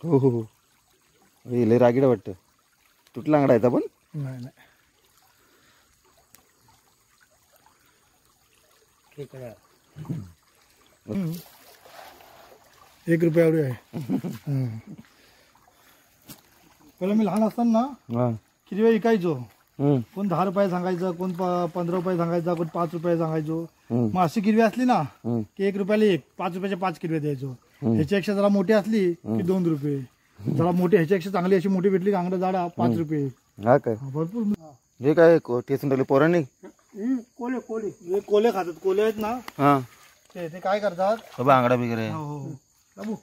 हो हो हो. हे लय रागीडा वाटतं. तुटला अंगडा आहे पण नाही नाही ₹1 एवढी आहे. पहिला मी लहान असताना हां किती वेळ ऐकायचो. कोण 10 रुपये सांगायचं, कोण 15 रुपये सांगायचा, कोण 5 रुपये सांगायचो. मग अशी किरवी असली ना की ₹1 एक, 5 रुपयाचे 5 किरवे द्यायचो. ह्याच्यापेक्षा जरा मोठी असली की ₹2. जरा मोठी ह्याच्यापेक्षा चांगली अशी मोठी भेटली अंगडा जाडा ₹5. हा काय भरपूर. हे काय ठेचून टाकले पोरांनी. कोले कोले हे कोले खातात. कोले आहेत ना हां ते काय करतात. बाबा अंगडा वगैरे. बाबू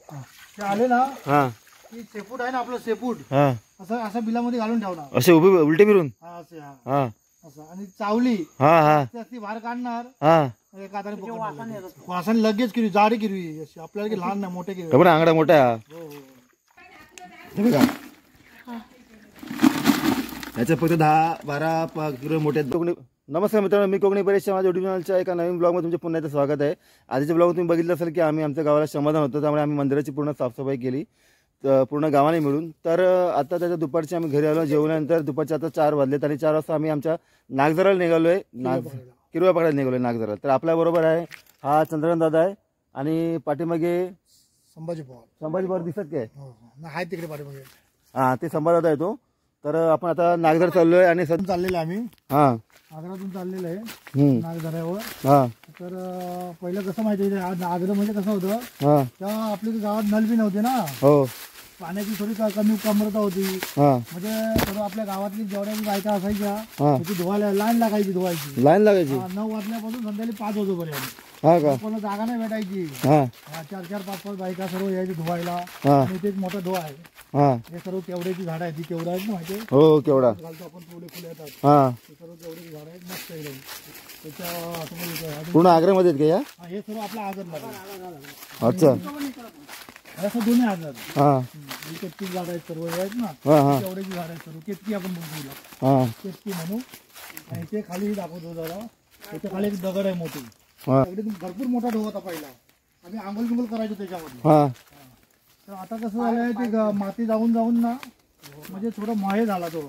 ते आले ना हां की शेपूट आहे ना आपलं शेपूट हां असं असं बिलामध्ये घालून ठेवणार. असे उभे उलटे फिरून. हा असे हा हां असं आणि चावली हां हां ती बाहेर काढणार. हां एका हाताने पकडणार. वासाने लगेच किरवी जाडी किरवी अशी आपल्याला की लहान नाही मोठे किरवी. पण अंगडा मोठा आहे हा. हो हो हे बघा याच्या फक्त 10-12 किलो मोठे आहेत. कोकणी. नमस्कार मित्रांनो, मी कोकणी परेश माझ्या युट्यूब चॅनलच्या एका नवीन ब्लॉगमध्ये तुमचे पुन्हा एकदा स्वागत आहे. आधीच्या ब्लॉग तुम्ही बघितलं असेल की आम्ही आमच्या गावाला श्रमदान होतं, त्यामुळे आम्ही मंदिराची पूर्ण साफसफाई केली पूर्ण गावाने मिळून. तर आता त्याच्या दुपारची आम्ही घरी आलो. जेवल्यानंतर दुपारचे आता 4 वाजलेत आणि 4 वाजता आम्ही आमच्या नागझराला निघालोय. किरवा पकडायला निघालोय नागझराला. तर आपल्याबरोबर आहे हा चंद्रकांत दादा आहे आणि पाठीमागे संभाजी पवार दिसत काय. आहे तिकडे पाठीमागे. हां ते संभाजी दादा आहे तो. तर आपण आता नागझर चाललोय आणि चाललेलं आम्ही हां आग्रातून चाललेलं आहे नागझऱ्यावर. हां तर पहिलं कसं माहिती आहे आग्रा म्हणजे कसं होतं हां तेव्हा आपल्या गावात नल बी नव्हते ना. हो पाण्याची थोडी कमी कमरता होती. हां म्हणजे थोडं आपल्या गावातली जेवढ्या बायका असायच्या हां त्याची धुवायला लाईन लागायची धुवायची. लाईन लागायची. 9 वाजल्यापासून संध्याकाळी 5 वाजेपर्यंत. हा का. कोणाला जागा नाही भेटायची. हां 4-4, 5-5 बायका सर्व यायची धुवायला. हां आणि इथे एक मोठा धुवा आहे. हां हे सर्व केवड्याची झाडं आहेत. ती केवढा आहेत ना माहिती हो केवढा घालतो आपण फुले फुले येतात. हां ते सर्व केवढ्याची झाडं आहेत मस्त एकदम. त्याच्या असं पूर्ण आग्र्यामध्ये आहेत का या. हे सर्व आपला आगरला अच्छा असं दोन्ही आगर. हां केतकी झाड आहेत सर्व आहेत ना. हां हां केवढ्याची झाड आहेत सर्व. केतकी आपण म्हणतो हां केतकी म्हणू. आणि ते खाली दाखवतो जरा. त्याच्या खाली एक दगड आहे मोठी. हां अगदी भरपूर मोठा ढोक होता पहिला. आम्ही आंघोळ बिंगोल करायचो त्याच्यामध्ये. हां तर आता कसं झालंय ते माती जाऊन जाऊन ना म्हणजे थोडा माहे झाला तो.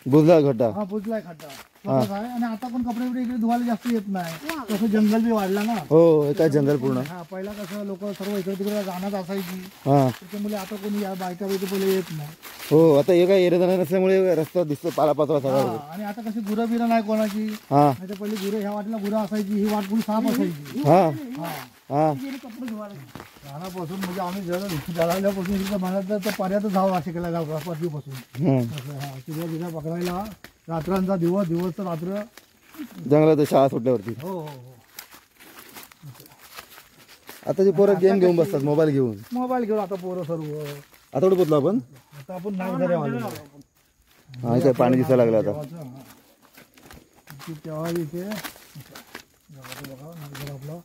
बुजला खड्डा. हा बुजलाय खड्डा स्वतःच आहे. आणि आता पण कपडे बिपडे इकडे धुवायला जास्त येत नाही. तसं जंगल बी वाढला ना. हो हे काय जंगल पूर्ण. हा पहिला कसं लोक सर्व इकडे तिकडे रानात असायची. हां त्याच्यामुळे आता कोणी या बायका बिका पहिले येत नाही. हो आता हे काय एरिया जाणार नसल्यामुळे रस्ता दिसतो पालापाचोळा सगळा. हा, आणि आता कशी गुरं बिरं नाही कोणाची. हां नाही तर पहिली गुरं ह्या वाटला गुरं असायची. ही वाट पुढे साफ असायची. हां हा हां रानापासून म्हणजे आम्ही जळाल्यापासून इथं म्हणाल तर पर्यातच जावं असे केला जाऊ पासून. हा किल्ला बिल्ला पकडायला रात्रांचा दिवस दिवस रात्र जंगलात शाळा सुटल्यावरती. हो हो हो आता जे पोरं गेम घेऊन बसतात मोबाईल घेऊन. मोबाईल घेऊन आता पोरं सर्व. आता कुठे पोचलो आपण. आता आपण नागझऱ्या आलो. हा काय पाणी दिसायला लागलं आता. तेव्हा इथे बघा नागझरा आपला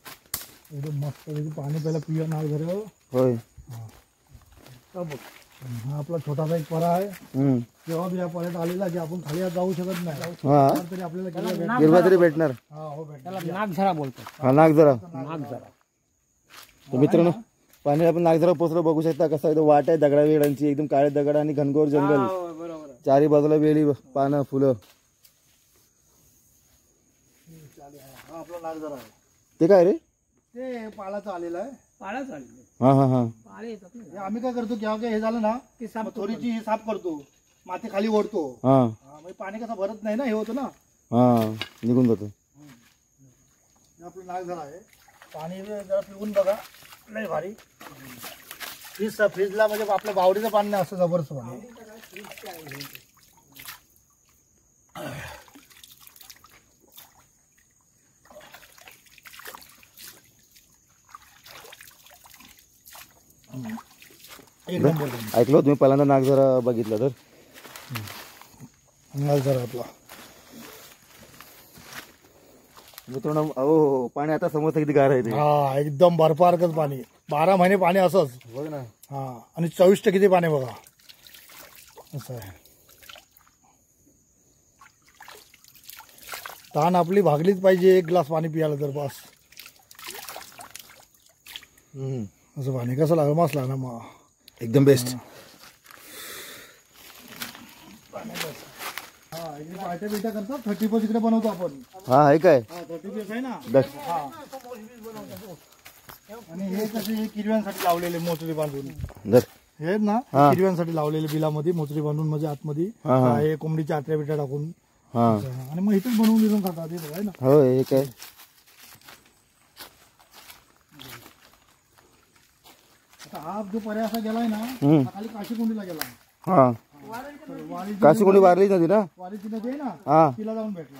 एकदम मस्त पाणी पहिला पिया नागझऱ्यावर. होय हा आपला छोटासा एक परा आहे. तेव्हा बी या पऱ्यात आलेला की आपण खाली जाऊ शकत नाही. हा तरी आपल्याला गिरवा तरी भेटणार. हा हो भेटणार. त्याला नागझरा बोलतो. हा नागझरा. नागझरा तर मित्रांनो पाणी आपण नागझरा पोचलो. बघू शकता कसं आहे वाट आहे दगडा वेळांची. एकदम काळे दगड आणि घनघोर जंगल. बरोबर. चारी बाजूला वेळी पानं फुलं. हा आपला नागझरा आहे. ते काय रे. ते पालाचं आलेलं आहे. पाळा चालले. हा हा हा पाळे येतात ना. हे आम्ही काय करतो केव्हा हे झालं ना ते साफ मग थोडीशी ही साफ करतो. माती खाली ओढतो. हा म्हणजे पाणी कसं भरत नाही ना हे होतं ना. हा निघून जातो. हे आपलं नागझरा आहे. पाणी जरा पिऊन बघा नाही भारी. फ्रीजला म्हणजे आपल्या बावडीचं पाणी नाही असं जबरदस्त पाणी. एक नंबर ऐकलो तुम्ही पहिल्यांदा नागझरा बघितलं तर. नागझरा आपला मित्रांनो हो पाणी आता समजतं किती गार आहे ते. हा एकदम बर्फासारखंच पाणी. 12 महिने पाणी असंच. बघ ना. हा आणि 24% किती पाणी बघा असं आहे. तहान आपली भागलीच पाहिजे. 1 ग्लास पाणी पियाला तर बस. असं पाणी कसं लागलं मस्त लागलं मग. एकदम बेस्ट. हा इकडे पार्ट्या बिट्या करतात 30 इकडे बनवतो आपण. हा आहे काय 30 आहे ना. बेस्ट. आणि हे कसे हे किरव्यांसाठी लावलेले मोचरी बांधून जर हे ना किरव्यांसाठी लावलेले बिलामध्ये मोचरी बांधून म्हणजे आतमध्ये हे कोंबडीच्या आतऱ्या बिट्या टाकून. हा आणि मग इथेच बनवून देऊन खातात हे बघा ना. हो हे काय आता हा जो पर्याय असा गेलाय ना हा खाली काशी कोंडीला गेला. हा वारी काशी कोणी वारली नदी ना. वारीची नदी आहे ना हा तिला जाऊन भेटला.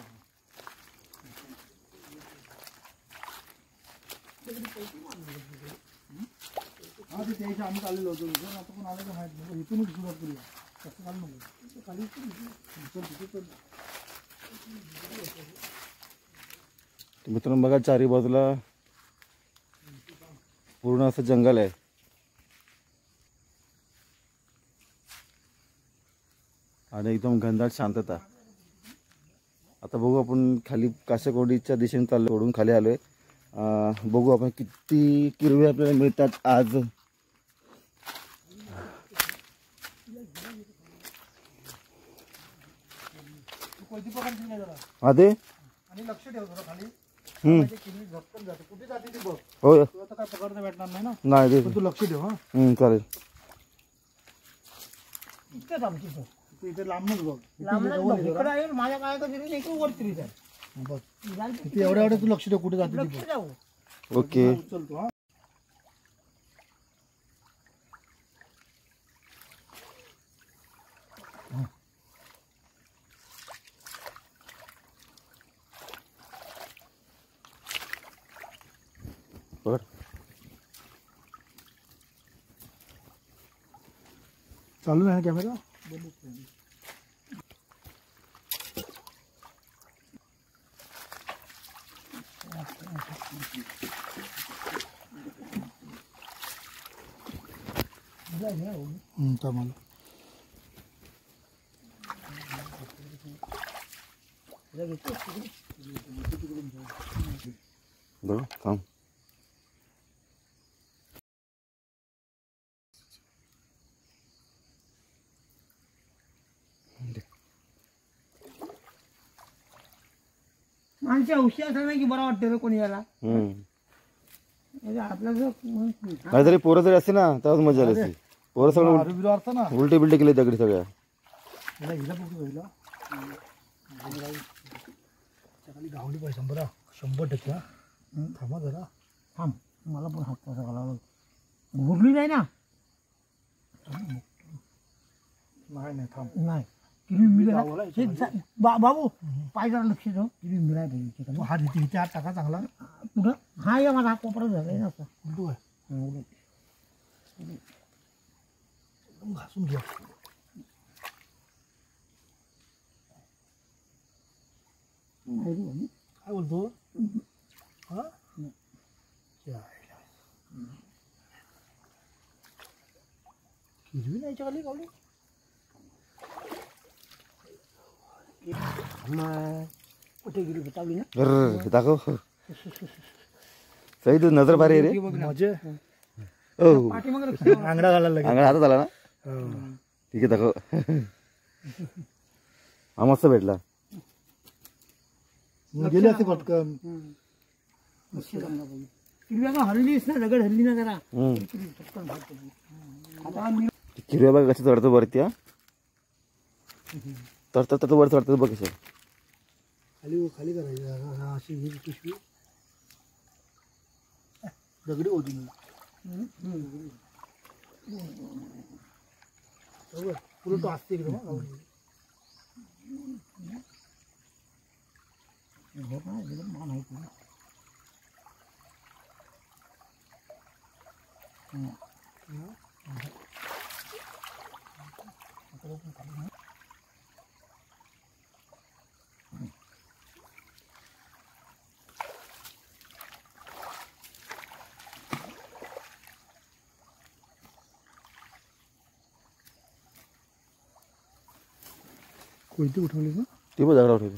हा ते त्याच्या आम्ही चाललेलो होतो आता पण आलं का माहित नाही. इथूनच सुरुवात करूया. कसं चालू नव्हतं खाली मित्रांनो बघा चारी बाजूला पूर्ण असं जंगल आहे. आणि एकदम घनदाट शांतता. आता बघू आपण खाली काशाकोंडीच्या दिशेने चाललो. ओढून खाली आलोय. बघू आपण किती किरवे आपल्याला मिळतात आज. हा ते आणि लक्ष ठेव जरा खाली. हम्म किरवी झपकन जाते कुठे जाते ती बघ. हो तुला तर काय पकडता भेटणार नाही ना. नाही ते पण तू लक्ष ठेव. हा चालेल. इतकंच आमची तू इथे लांबच बघ. माझ्या काय वरती बघ इथे एवढ्या एवढ्या तू लक्ष ठेव कुठे जाते ती बघ. ओके उचलतो. हा बर चालू आहे कॅमेरा. चालेल. बरं थांब. माणसे औषध असं नाही की बरं वाटतं रे कोणी याला. आपला जो नाहीतरी पोरं जरी असते ना तेव्हाच मजा आली असती. पोरं सगळं अर्थ ना उलटे बिलटे केले दगडी सगळ्या. हिला हिला बघू हिला खाली गावली पाहिजे बरं 100%. थांबा जरा. थांब मला पण हात कसा घालावा घुरली नाही ना. नाही नाही थांब. नाही किरवी मिळाला बाबू पाय जरा लक्ष ठेव. किरवी मिळाय पाहिजे. हा इथे हात टाका चांगला. कुठं हा या माझा कोपरा झालाय ना असं. उलटू आहे. घासून घ्या. काय बोलतो हा हिरवी नाही खाली गावली. कुठे गेली बतावली ना. दाखव सही तू नजर भारी आहे रे. मजे पाठीमागे आंगडा घालायला लागेल. अंगडा हातात आला ना. ठीक आहे दाखव. हा मस्त भेटला. गेले असते पटकन. किरव्या हल्लीच ना दगड हल्ली ना जरा. किरव्या बघ कसं चढतो वरती. हा तर वर चढतो बघ कसं. खाली खाली करायचं अशी ही पिशवी दगडी होती मला. पुढे तो असते एकदम. कोणती उठवली का ती बघ दगडा उठवली.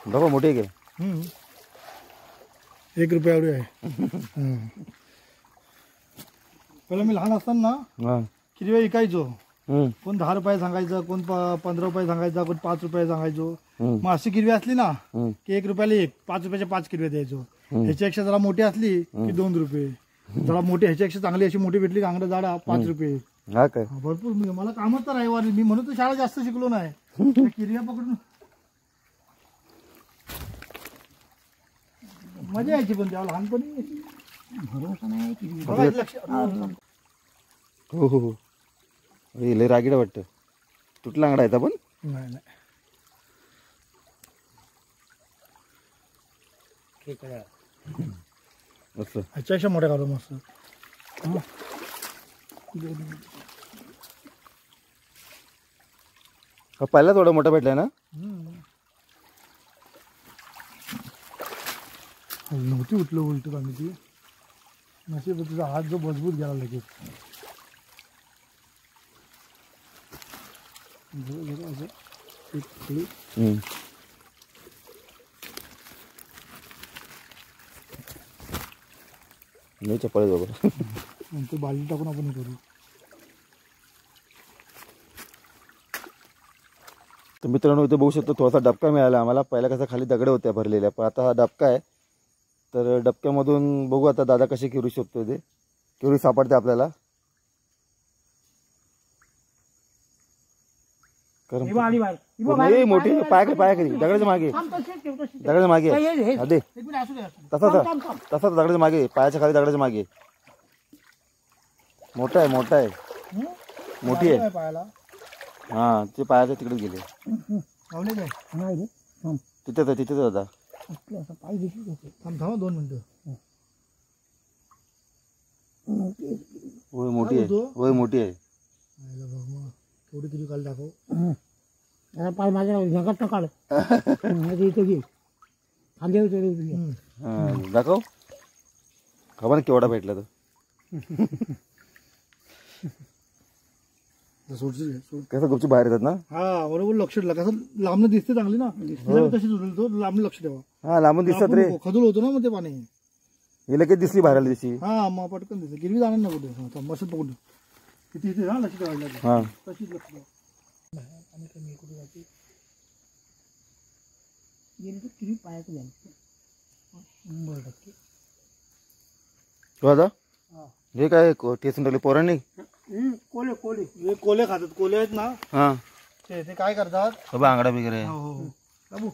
बघा मोठी आहे की 1 रुपया एवढी आहे. पहिला मी लहान असताना हा. किरव्या विकायचो. हम्म. कोण 10 रुपये सांगायचं, कोण 15 रुपये सांगायचा, कोण 5 रुपये सांगायचो. हम्म. मग अशी किरवी असली ना हम्म. की 1 रुपयाला 1, 5 रुपयाच्या 5 किरव्या द्यायचो. ह्याच्यापेक्षा जरा मोठी असली की 2 रुपये, जरा मोठी ह्याच्यापेक्षा चांगली अशी मोठी भेटली कांगडा जाडा 5 रुपये. हा काय भरपूर मला कामच तर रविवारी मी म्हणून तर शाळा जास्त शिकलो नाही. त्या किरव्या पकडून मजा यायची पण तेव्हा लहानपणी. भरोसा नाही किती बघा, इथं लक्ष हो हो हो. लय रागीड वाटतं. तुटला अंगडा येता पण नाही नाही. असं ह्याच्यापेक्षा मोठ्या काढू मस्त. हा पहिला थोडा मोठा भेटलाय ना. नव्हती उठलं उलट आम्ही ती नशीब तुझा हात जो मजबूत गेला लगेच. हम्म. नाही चप्पल बघा. ते बाली टाकून आपण हे करू. तर मित्रांनो इथे बघू शकतो थोडासा डबका मिळाला आम्हाला. पहिला कसा खाली दगड होत्या भरलेल्या, पण आता हा डबका आहे. तर डबक्यामधून बघू आता दादा कसे किरू शकतो. ते किरू सापडते आपल्याला. नाही मोठी पायाकडे पायाकडे दगडाच्या मागे दगडाच्या मागे अदे तसा तसा दगडाच्या मागे पायाच्या खाली दगडाच्या मागे. मोठा आहे मोठा आहे मोठी आहे. पायाला हा ते पायाच्या तिकडे गेले. तिथेच आहे तिथेच होता. थांबा 2 मिनिटं. होय मोठी आहे होय मोठी आहे. थोडी किती काल दाखव. पाय माझ्या जगात काढ इथे घे खांदे दाखव खबर ना केवढा भेटला तर. कसं गुपचूप बाहेर येतात ना. हा बरोबर लक्ष ठेवा. कसं लांबनं दिसते चांगली ना तशीच उचल तो लांब लक्ष ठेवा. हा लांबून दिसतात रे. खदूल होतो ना मग ते पाणी. हे लगेच दिसली बाहेर दिसली. हा मग पटकन दिसते. गिरवी जाणार ना कुठे मस्त पकडून किती इथे हा लक्ष ठेवायला. हा तशीच लक्ष ठेवा. आणि कमी कुठे जाते किती पायाचं झालं 100%. हो दादा हे काय ठेचून टाकले पोरांनी. कोले कोले हे कोले खातात. कोले आहेत ना हा ते काय करतात. बाबा आंगडा वगैरे. बाबू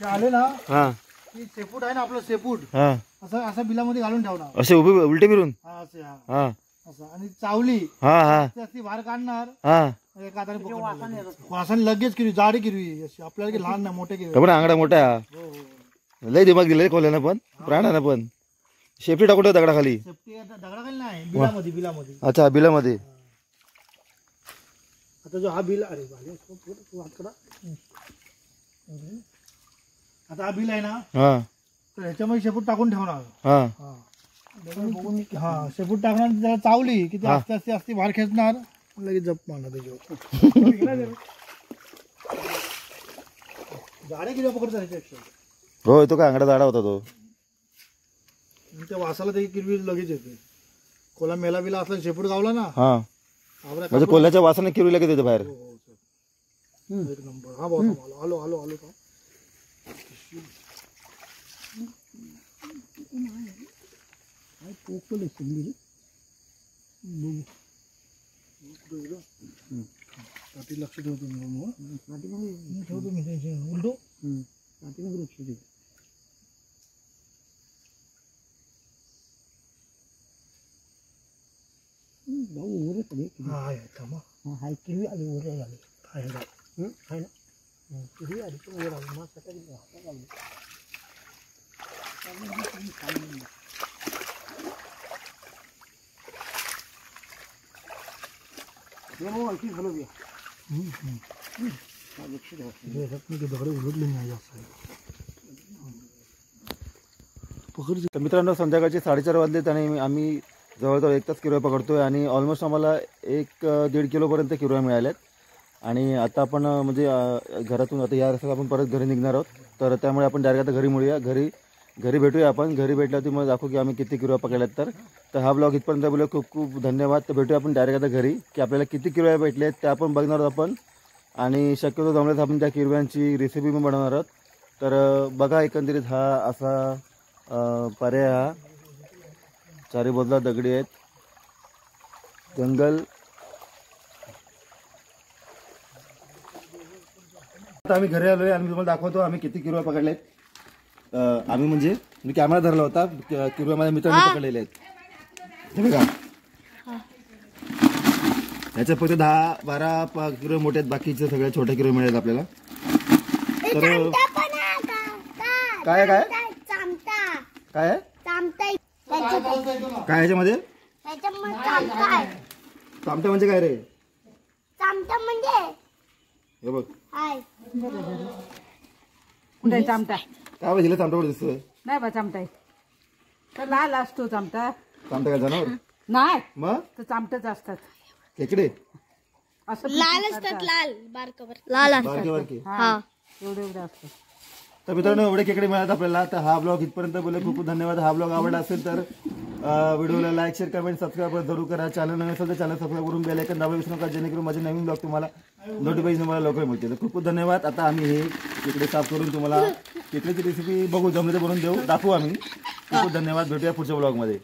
ते आले ना हा की शेपूट आहे ना आपलं शेपूट हा असं असं बिलामध्ये घालून ठेवणार. असे उभे उलटे फिरून. हा असे हा हा असं आणि चावली हा हा ती बाहेर काढणार. हा एका हाताने पकडणार. वासाने लगेच किरवी जाडी किरवी अशी आपल्याला की लहान नाही मोठे किरवी. पण आंगडा मोठा आहे हा. हो हो लय दिमाग दिलाय खोल्यानं पण प्राणानं पण. शेपटी टाकून ठेव दगडाखाली. सेफ्टी दगडाखाली नाही बिलामध्ये बिलामध्ये. अच्छा बिलामध्ये. आता जो हा बिल अरे हात करा. आता हा बिल आहे ना हा तर ह्याच्यामध्ये शेपूट टाकून ठेवणार. हा हा शेपूट टाकणार त्याला चावली की ते आस्ते आस्ते आस्ते बाहेर खेचणार लगेच जप मारणार त्याच्यावर. जाडे किती पकडतात ह्याच्यापेक्षा. हो तो काय आंगडा जाडा होता तो. त्या वासाला ते किरवी लगेच येते. कोला मेला बिला असला शेपूट गावला ना हा म्हणजे कोल्ह्याच्या वासाने किरू लगेच येते बाहेर. एक नंबर. हा भाऊ आलो आलो आलो का लक्ष ठेवतो ठेवतो मी उलटो लक्ष ठेवतो. भाऊ उरे सगळे हा थांबा. हाय किरवी आली उरे झाली आहे ना आहे ना किरवी आली तर वर आली मग सकाळी दगड उघडले नाही जास्त. तर मित्रांनो संध्याकाळचे 4:30 वाजलेत आणि आम्ही जवळजवळ 1 तास किरव्या पकडतोय आणि ऑलमोस्ट आम्हाला 1-1.5 किलोपर्यंत किरव्या मिळाल्यात. आणि आता आपण म्हणजे घरातून आता या रस्त्याला आपण परत घरी निघणार आहोत. तर त्यामुळे आपण डायरेक्ट आता घरी मिळूया. घरी भेटूया आपण. घरी भेटल्यावरती मग दाखवू की आम्ही किती किलो पकडल्यात. तर हा ब्लॉग इथपर्यंत बोलू. खूप खूप धन्यवाद. तर भेटूया आपण डायरेक्ट आता घरी की आपल्याला किती किलो भेटले ते आपण बघणार आहोत आपण. आणि शक्यतो जमल्यास आपण त्या किरव्यांची रेसिपी पण बनवणार आहोत. तर बघा एकंदरीत हा असा पर्याय. हा चारी बाजूला दगडी आहेत, जंगल. आता आम्ही घरी आलोय आणि मी तुम्हाला दाखवतो आम्ही किती किरवा पकडलेत. आम्ही म्हणजे मी कॅमेरा धरला होता. किरवा माझ्या मित्रांनी पकडलेले आहेत. हे बघा, याच्या फक्त 10-12 किलो मोठे आहेत. बाकीचे सगळे छोटे किलो मिळाले आपल्याला. तर काय काय काय आहे काय ह्याच्यामध्ये? चामटा म्हणजे काय रे? चामटा म्हणजे हे बघ चामटा काय बघितलं? चामटा दिसतोय नाही बा. चामटा तर लाल असतो चामटा. चामटा काय जनावर नाही मग? तर चामटच असतात. खेकडे असं लाल असतात. लाल लाल बारके बारके. हा एवढे एवढे असतात. तर मित्रांनो एवढे खेकडे मिळाले आपल्याला. तर हा ब्लॉग इथपर्यंत बोलले. खूप खूप धन्यवाद. हा ब्लॉग आवडला असेल तर व्हिडिओला लाईक, शेअर, कमेंट, सबस्क्राईब जरूर करा. चॅनल नवीन असेल तर चॅनल सबस्क्राईब करून बेल आयकॉन दाबायला विसरू नका, जेणेकरून माझे नवीन ब्लॉग तुम्हाला नोटिफिकेशन तुम्हाला लवकर मिळतील. तर खूप खूप धन्यवाद. आता आम्ही हे खेकडे साफ करून तुम्हाला खेकड्याची रेसिपी बघू, जमले तर बनवून देऊ, दाखवू आम्ही. खूप खूप धन्यवाद. भेटूया पुढच्या ब्लॉगमध्ये.